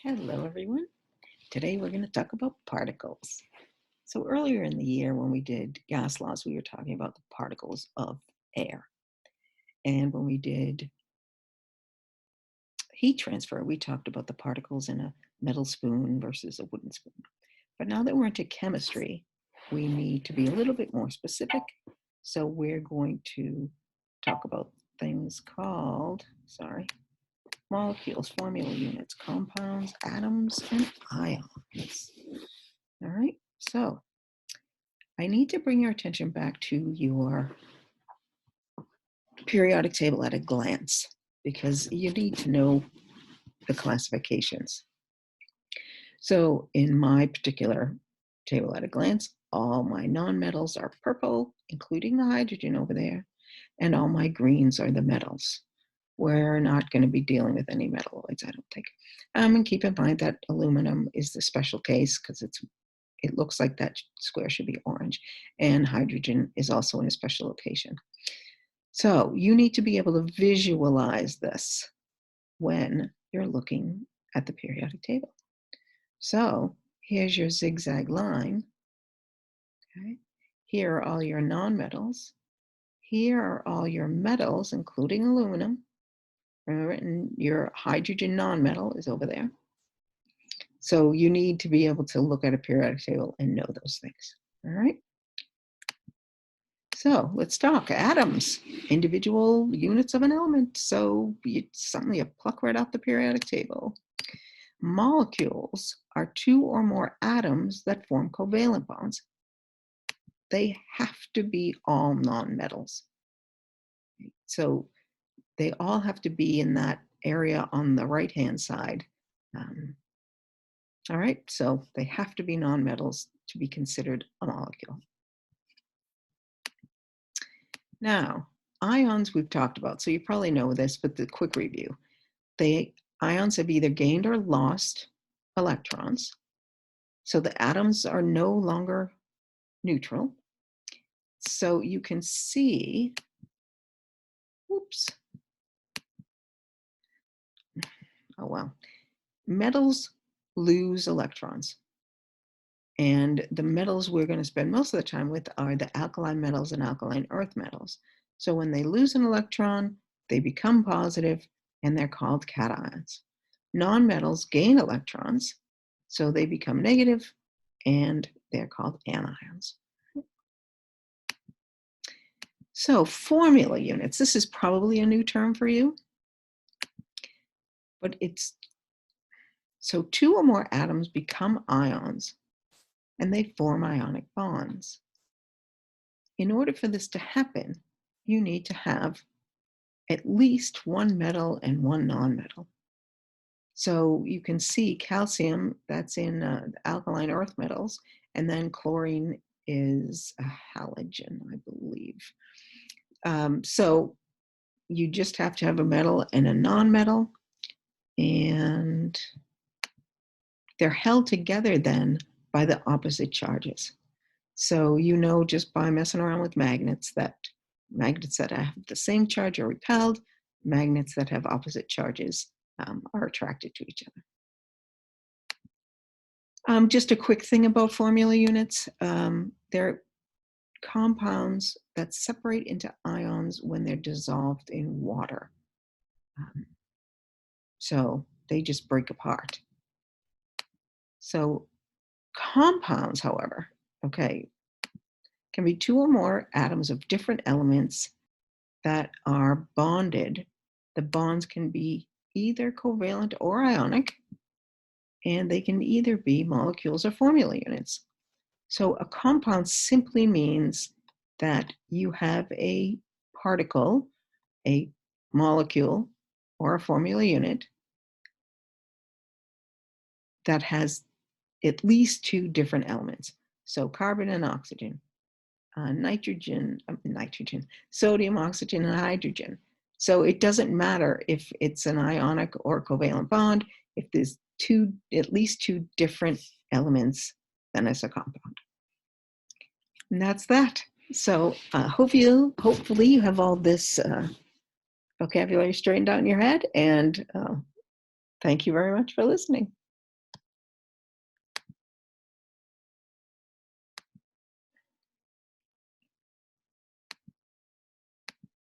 Hello, everyone. Today we're going to talk about particles. So earlier in the year when we did gas laws, we were talking about the particles of air. And when we did heat transfer, we talked about the particles in a metal spoon versus a wooden spoon. But now that we're into chemistry, we need to be a little bit more specific. So we're going to talk about things called, molecules, formula units, compounds, atoms, and ions. All right, so I need to bring your attention back to your periodic table at a glance because you need to know the classifications. So in my particular table at a glance, all my nonmetals are purple, including the hydrogen over there, and all my greens are the metals. We're not going to be dealing with any metalloids, I don't think. And keep in mind that aluminum is the special case because it looks like that square should be orange, and hydrogen is also in a special location. So you need to be able to visualize this when you're looking at the periodic table. So here's your zigzag line. Okay. Here are all your nonmetals. Here are all your metals, including aluminum. Remember, and your hydrogen nonmetal is over there. So you need to be able to look at a periodic table and know those things. All right. So let's talk atoms, individual units of an element. So it's something you pluck right out the periodic table. Molecules are two or more atoms that form covalent bonds. They have to be all nonmetals. So they all have to be in that area on the right-hand side. All right, so they have to be nonmetals to be considered a molecule. Now, ions we've talked about, so you probably know this, but the quick review. Ions have either gained or lost electrons, so the atoms are no longer neutral. So you can see, oops, oh well, metals lose electrons. And the metals we're going to spend most of the time with are the alkaline metals and alkaline earth metals. So when they lose an electron, they become positive and they're called cations. Nonmetals gain electrons, so they become negative and they're called anions. So formula units, this is probably a new term for you, but so two or more atoms become ions and they form ionic bonds. In order for this to happen, you need to have at least one metal and one nonmetal. So you can see calcium, that's in alkaline earth metals, and then chlorine is a halogen, I believe. So you just have to have a metal and a nonmetal, and they're held together then by the opposite charges. So you know just by messing around with magnets that have the same charge are repelled, magnets that have opposite charges are attracted to each other. Just a quick thing about formula units. They're compounds that separate into ions when they're dissolved in water. So they just break apart. So compounds, however, can be two or more atoms of different elements that are bonded. The bonds can be either covalent or ionic, and they can either be molecules or formula units. So a compound simply means that you have a particle, a molecule, or a formula unit that has at least two different elements. So carbon and oxygen, sodium, oxygen, and hydrogen. So it doesn't matter if it's an ionic or covalent bond. If there's at least two different elements, then it's a compound. And that's that. So hopefully you have all this vocabulary straightened out in your head. And thank you very much for listening.